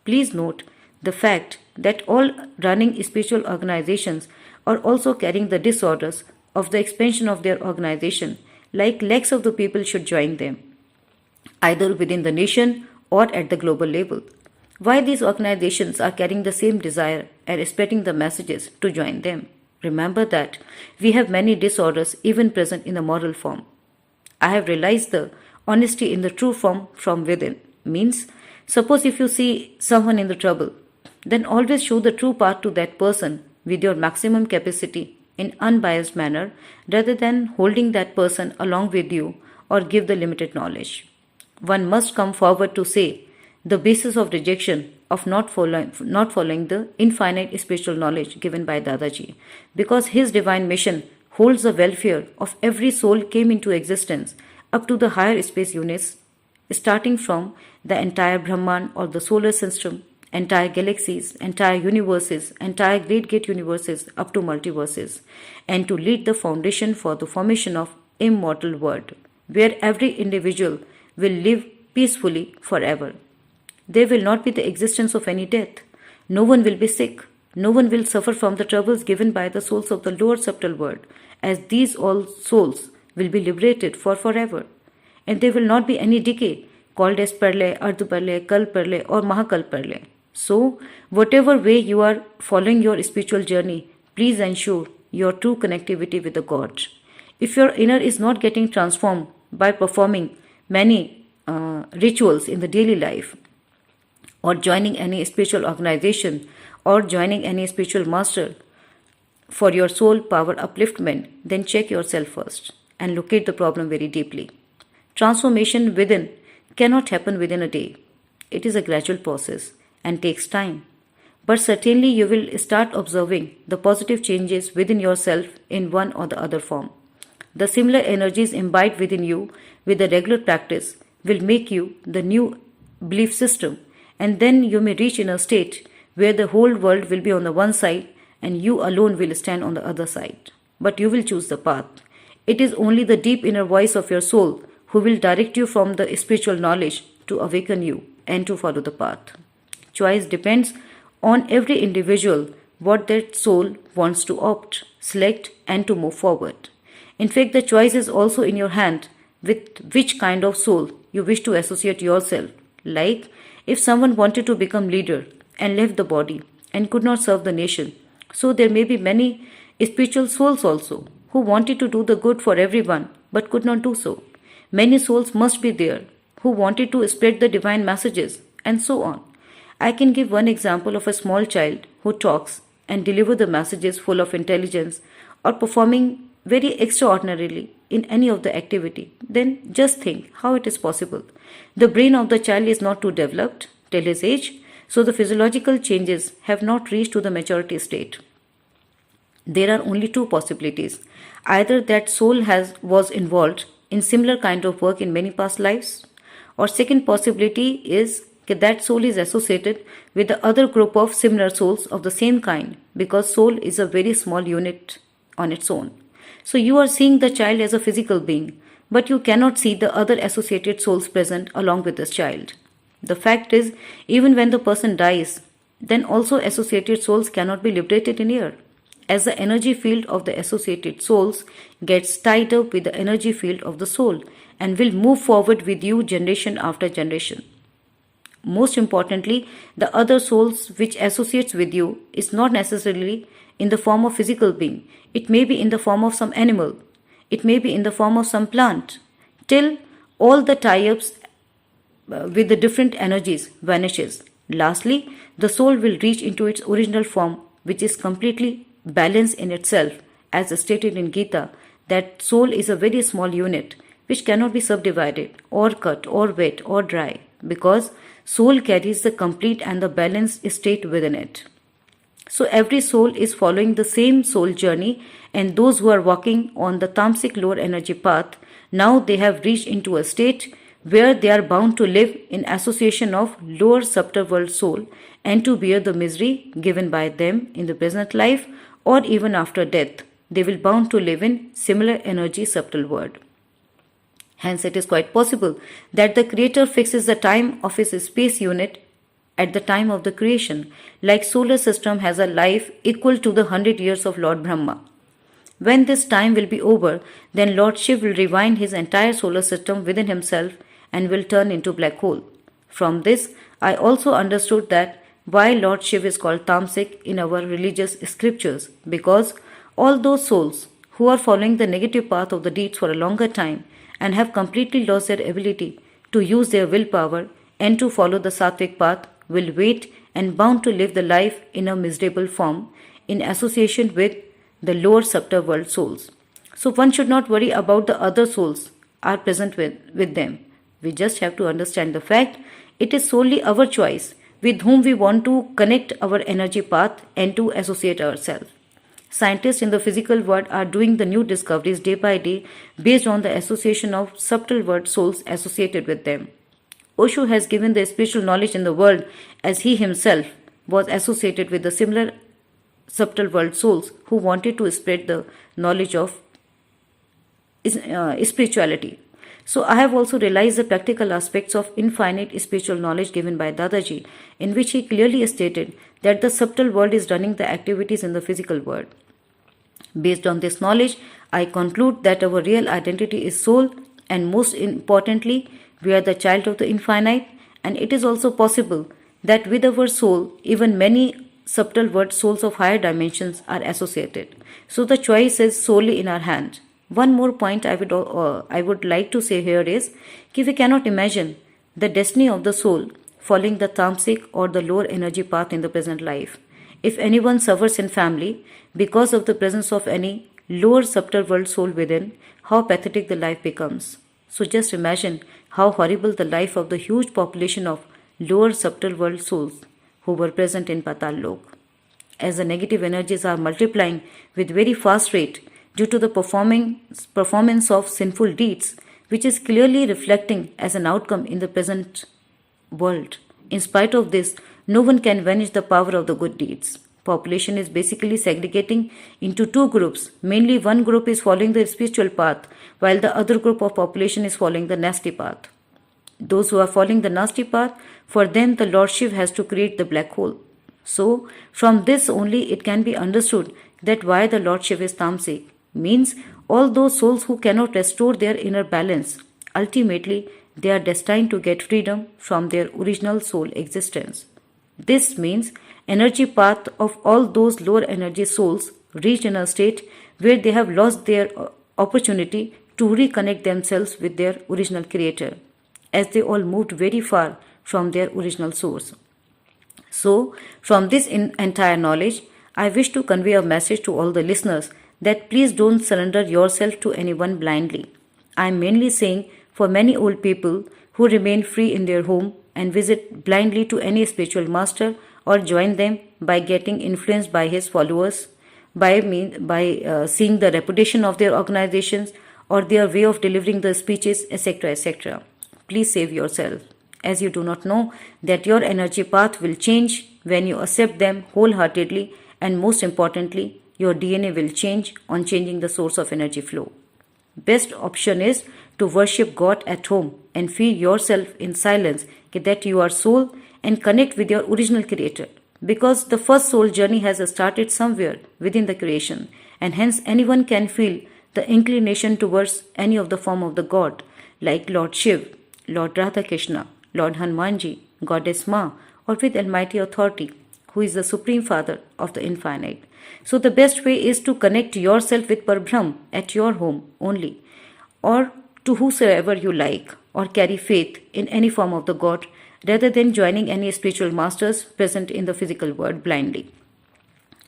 Please note the fact that all running spiritual organizations are also carrying the disorders of the expansion of their organization, like lakhs of the people should join them, either within the nation or at the global level. Why these organizations are carrying the same desire and spreading the messages to join them? Remember that we have many disorders even present in the moral form. I have realized the honesty in the true form from within. Means, suppose if you see someone in the trouble, then always show the true path to that person with your maximum capacity in unbiased manner rather than holding that person along with you or give the limited knowledge. One must come forward to say the basis of rejection of not following the infinite spiritual knowledge given by Dadaji, because his divine mission holds the welfare of every soul came into existence up to the higher space units, starting from the entire Brahman or the solar system, entire galaxies, entire universes, entire great gate universes up to multiverses, and to lead the foundation for the formation of immortal world, where every individual will live peacefully forever. There will not be the existence of any death. No one will be sick. No one will suffer from the troubles given by the souls of the lower subtle world, as these all souls will be liberated for forever. And there will not be any decay called as Parlay, Ardh Parlay, Kal Parlay or Mahakal Parlay. So, whatever way you are following your spiritual journey, please ensure your true connectivity with the God. If your inner is not getting transformed by performing many rituals in the daily life, or joining any spiritual organization, or joining any spiritual master for your soul power upliftment, then check yourself first and locate the problem very deeply. Transformation within cannot happen within a day. It is a gradual process and takes time. But certainly you will start observing the positive changes within yourself in one or the other form. The similar energies imbibed within you with the regular practice will make you the new belief system, and then you may reach in a state where the whole world will be on the one side and you alone will stand on the other side. But you will choose the path. It is only the deep inner voice of your soul who will direct you from the spiritual knowledge to awaken you and to follow the path. Choice depends on every individual what that soul wants to opt, select and to move forward. In fact, the choice is also in your hand with which kind of soul you wish to associate yourself. Like, if someone wanted to become leader and left the body and could not serve the nation. So there may be many spiritual souls also who wanted to do the good for everyone but could not do so. Many souls must be there who wanted to spread the divine messages, and so on. I can give one example of a small child who talks and delivers the messages full of intelligence or performing very extraordinarily in any of the activity. Then just think how it is possible. The brain of the child is not too developed till his age, so the physiological changes have not reached to the maturity state. There are only two possibilities. Either that soul was involved in similar kind of work in many past lives, or second possibility is that soul is associated with the other group of similar souls of the same kind, because soul is a very small unit on its own. So you are seeing the child as a physical being, but you cannot see the other associated souls present along with this child. The fact is, even when the person dies, then also associated souls cannot be liberated in air, as the energy field of the associated souls gets tied up with the energy field of the soul and will move forward with you generation after generation. Most importantly, the other souls which associates with you is not necessarily in the form of physical being. It may be in the form of some animal. It may be in the form of some plant. Till all the tie-ups with the different energies vanishes. Lastly, the soul will reach into its original form, which is completely balanced in itself, as stated in Gita, that soul is a very small unit which cannot be subdivided or cut or wet or dry, because soul carries the complete and the balanced state within it. So every soul is following the same soul journey, and those who are walking on the tamasic lower energy path, now they have reached into a state where they are bound to live in association of lower subtle world soul and to bear the misery given by them in the present life or even after death. They will bound to live in similar energy subtle world. Hence, it is quite possible that the Creator fixes the time of his space unit at the time of the creation, like solar system has a life equal to the 100 years of Lord Brahma. When this time will be over, then Lord Shiv will rewind his entire solar system within himself and will turn into black hole. From this, I also understood that why Lord Shiv is called Tamasic in our religious scriptures, because all those souls who are following the negative path of the deeds for a longer time and have completely lost their ability to use their willpower and to follow the sattvic path will wait and bound to live the life in a miserable form in association with the lower subtle world souls. So one should not worry about the other souls are present with them. We just have to understand the fact it is solely our choice with whom we want to connect our energy path and to associate ourselves. Scientists in the physical world are doing the new discoveries day by day based on the association of subtle world souls associated with them. Osho has given the spiritual knowledge in the world as he himself was associated with the similar subtle world souls who wanted to spread the knowledge of spirituality. So I have also realized the practical aspects of infinite spiritual knowledge given by Dadaji, in which he clearly stated that the subtle world is running the activities in the physical world. Based on this knowledge, I conclude that our real identity is soul, and most importantly, we are the child of the infinite, and it is also possible that with our soul, even many subtle world souls of higher dimensions are associated. So the choice is solely in our hand. One more point I would like to say here is that we cannot imagine the destiny of the soul following the tamasic or the lower energy path in the present life. If anyone suffers in family because of the presence of any lower subtle world soul within, how pathetic the life becomes. So just imagine how horrible the life of the huge population of lower subtle world souls who were present in Patal Lok. As the negative energies are multiplying with very fast rate due to the performance of sinful deeds, which is clearly reflecting as an outcome in the present world. In spite of this, no one can vanish the power of the good deeds. Population is basically segregating into two groups. Mainly one group is following the spiritual path, while the other group of population is following the nasty path. Those who are following the nasty path, for them the Lord Shiv has to create the black hole. So, from this only it can be understood that why the Lord Shiv is tamasic, means all those souls who cannot restore their inner balance, ultimately they are destined to get freedom from their original soul existence. This means energy path of all those lower energy souls reached in a state where they have lost their opportunity to reconnect themselves with their original creator, as they all moved very far from their original source. So, from this entire knowledge, I wish to convey a message to all the listeners that please don't surrender yourself to anyone blindly. I am mainly saying for many old people who remain free in their home and visit blindly to any spiritual master or join them by getting influenced by his followers, by seeing the reputation of their organizations or their way of delivering the speeches, etc., etc. Please save yourself, as you do not know that your energy path will change when you accept them wholeheartedly, and most importantly, your DNA will change on changing the source of energy flow. Best option is to worship God at home and feel yourself in silence that you are soul and connect with your original creator, because the first soul journey has started somewhere within the creation, and hence anyone can feel the inclination towards any of the form of the God, like Lord Shiv, Lord Radha Krishna, Lord Hanumanji, Goddess Ma, or with Almighty Authority, who is the Supreme Father of the Infinite. So the best way is to connect yourself with Parbrahm at your home only, or to whosoever you like, or carry faith in any form of the God, rather than joining any spiritual masters present in the physical world blindly.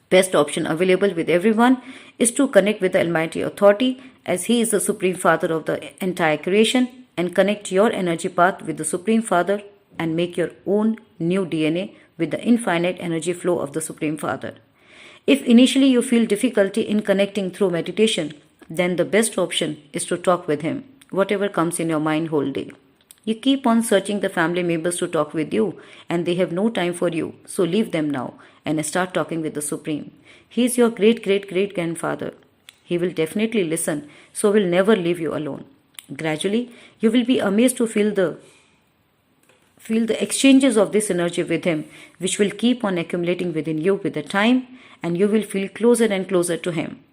Best option available with everyone is to connect with the Almighty Authority, as He is the Supreme Father of the entire creation, and connect your energy path with the Supreme Father and make your own new DNA with the infinite energy flow of the Supreme Father. If initially you feel difficulty in connecting through meditation, then the best option is to talk with Him, whatever comes in your mind whole day. You keep on searching the family members to talk with you, and they have no time for you, so leave them now and start talking with the Supreme. He is your great great great grandfather. He will definitely listen, so will never leave you alone. Gradually, you will be amazed to feel the exchanges of this energy with Him, which will keep on accumulating within you with the time, and you will feel closer and closer to Him.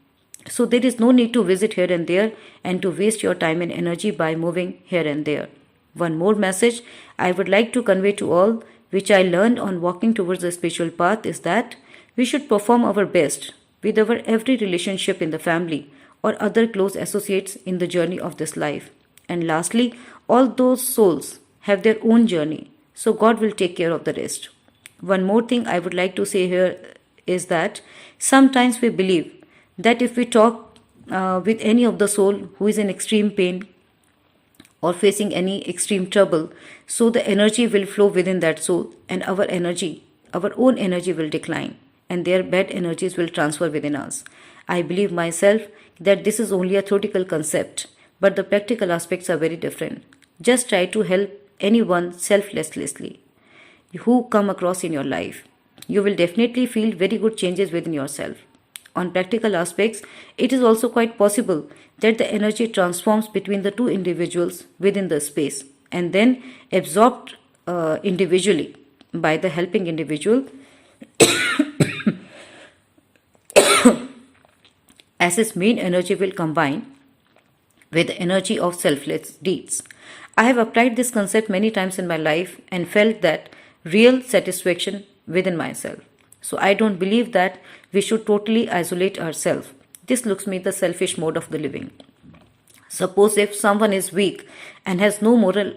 So there is no need to visit here and there and to waste your time and energy by moving here and there. One more message I would like to convey to all, which I learned on walking towards the spiritual path, is that we should perform our best with our every relationship in the family or other close associates in the journey of this life. And lastly, all those souls have their own journey, so God will take care of the rest. One more thing I would like to say here is that sometimes we believe that if we talk with any of the soul who is in extreme pain or facing any extreme trouble, so the energy will flow within that soul, and our own energy will decline, and their bad energies will transfer within us. I believe myself that this is only a theoretical concept, but the practical aspects are very different. Just try to help anyone selflessly who come across in your life. You will definitely feel very good changes within yourself. On practical aspects, it is also quite possible that the energy transforms between the two individuals within the space and then absorbed individually by the helping individual as his main energy will combine with the energy of selfless deeds. I have applied this concept many times in my life and felt that real satisfaction within myself. So I don't believe that we should totally isolate ourselves. This looks me the selfish mode of the living. Suppose if someone is weak and has no moral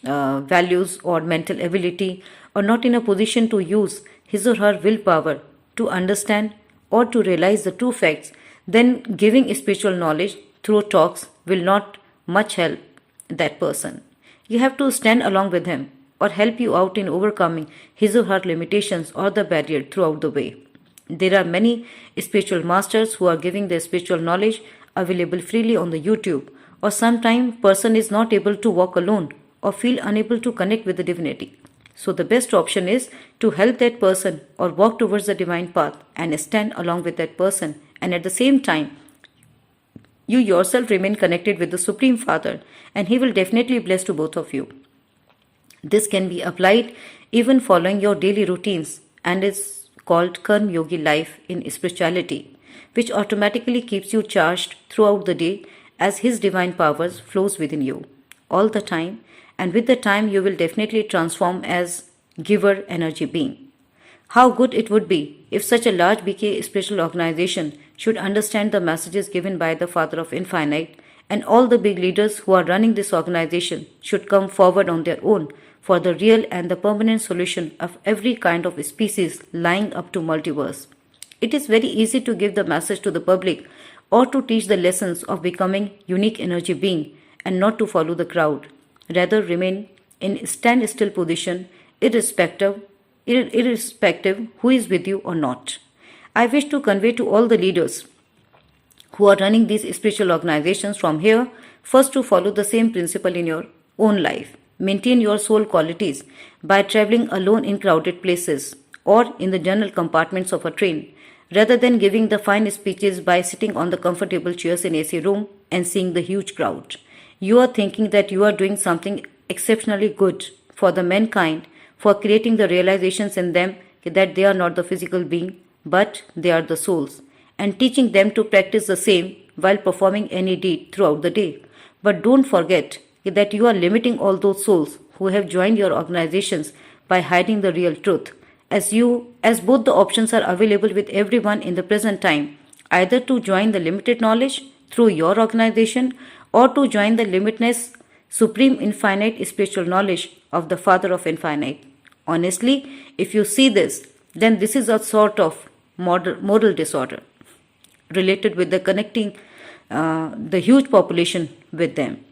values or mental ability, or not in a position to use his or her willpower to understand or to realize the true facts, then giving spiritual knowledge through talks will not much help that person. You have to stand along with him or help you out in overcoming his or her limitations or the barrier throughout the way. There are many spiritual masters who are giving their spiritual knowledge available freely on the YouTube, or sometimes person is not able to walk alone or feel unable to connect with the divinity. So the best option is to help that person or walk towards the divine path and stand along with that person, and at the same time you yourself remain connected with the Supreme Father, and He will definitely bless to both of you. This can be applied even following your daily routines and is called Karma Yogi life in spirituality, which automatically keeps you charged throughout the day as His divine powers flows within you all the time, and with the time you will definitely transform as giver energy being. How good it would be if such a large BK spiritual organization should understand the messages given by the Father of Infinite, and all the big leaders who are running this organization should come forward on their own for the real and the permanent solution of every kind of species lying up to multiverse. It is very easy to give the message to the public or to teach the lessons of becoming unique energy being and not to follow the crowd. Rather remain in standstill position irrespective who is with you or not. I wish to convey to all the leaders who are running these spiritual organizations from here, first to follow the same principle in your own life. Maintain your soul qualities by traveling alone in crowded places or in the general compartments of a train, rather than giving the fine speeches by sitting on the comfortable chairs in AC room and seeing the huge crowd. You are thinking that you are doing something exceptionally good for the mankind, for creating the realizations in them that they are not the physical being, but they are the souls, and teaching them to practice the same while performing any deed throughout the day. But don't forget that you are limiting all those souls who have joined your organizations by hiding the real truth, as both the options are available with everyone in the present time, either to join the limited knowledge through your organization or to join the limitless supreme infinite spiritual knowledge of the Father of Infinite. Honestly, if you see this, then this is a sort of moral disorder related with the connecting the huge population with them.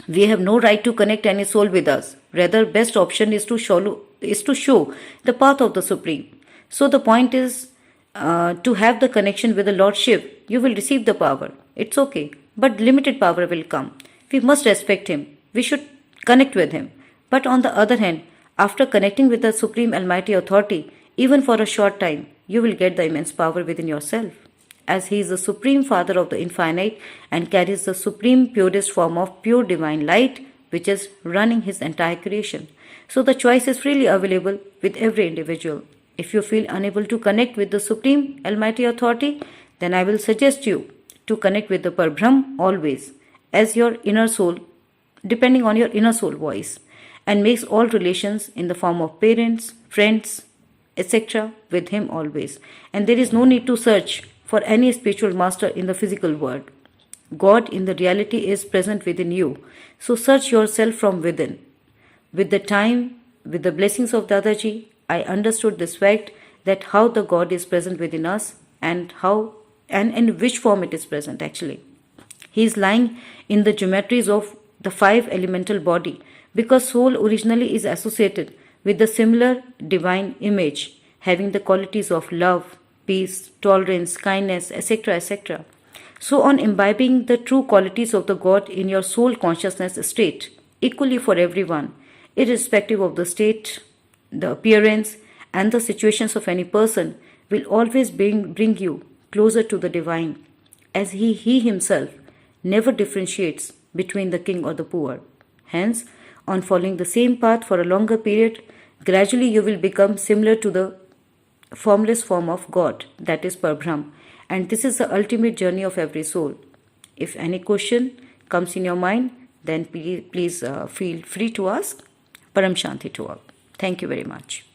We have no right to connect any soul with us. Rather, best option is to show the path of the Supreme. So the point is to have the connection with the Lordship. You will receive the power. It's okay. But limited power will come. We must respect Him. We should connect with Him. But on the other hand, after connecting with the Supreme Almighty Authority, even for a short time, you will get the immense power within yourself, as He is the Supreme Father of the Infinite and carries the supreme purest form of pure divine light, which is running His entire creation. So the choice is freely available with every individual. If you feel unable to connect with the Supreme Almighty Authority, then I will suggest you to connect with the Parbrahm always, as your inner soul, depending on your inner soul voice, and makes all relations in the form of parents, friends, etc. with Him always. And there is no need to search for any spiritual master in the physical world. God in the reality is present within you. So search yourself from within. With the time, with the blessings of Dadaji, I understood this fact that how the God is present within us and how and in which form it is present actually. He is lying in the geometries of the five elemental body, because soul originally is associated with the similar divine image, having the qualities of love, peace, tolerance, kindness, etc., etc. So on imbibing the true qualities of the God in your soul consciousness state, equally for everyone, irrespective of the state, the appearance, and the situations of any person, will always bring you closer to the divine, as he himself never differentiates between the king or the poor. Hence, on following the same path for a longer period, gradually you will become similar to the formless form of God, that is Parbrahm, and this is the ultimate journey of every soul. If any question comes in your mind, then please feel free to ask. Paramshanti to all. Thank you very much.